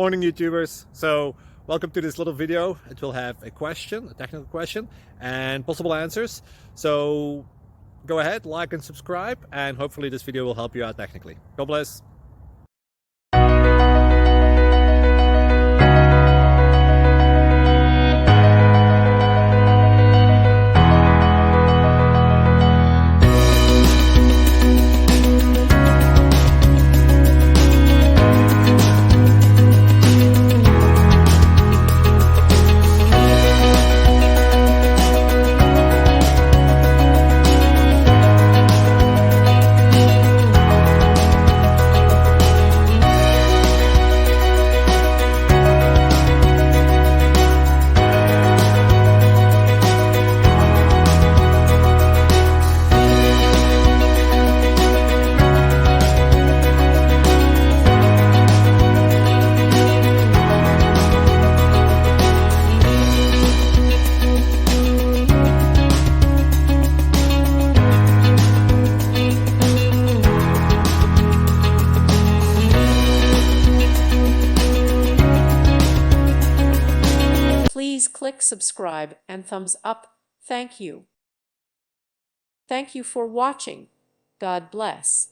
Morning YouTubers. So welcome to this little video. It will have a question, a technical question, and possible answers. So go ahead, like and subscribe, and hopefully this video will help you out technically. God bless. Please click subscribe and thumbs up. Thank you. Thank you for watching. God bless.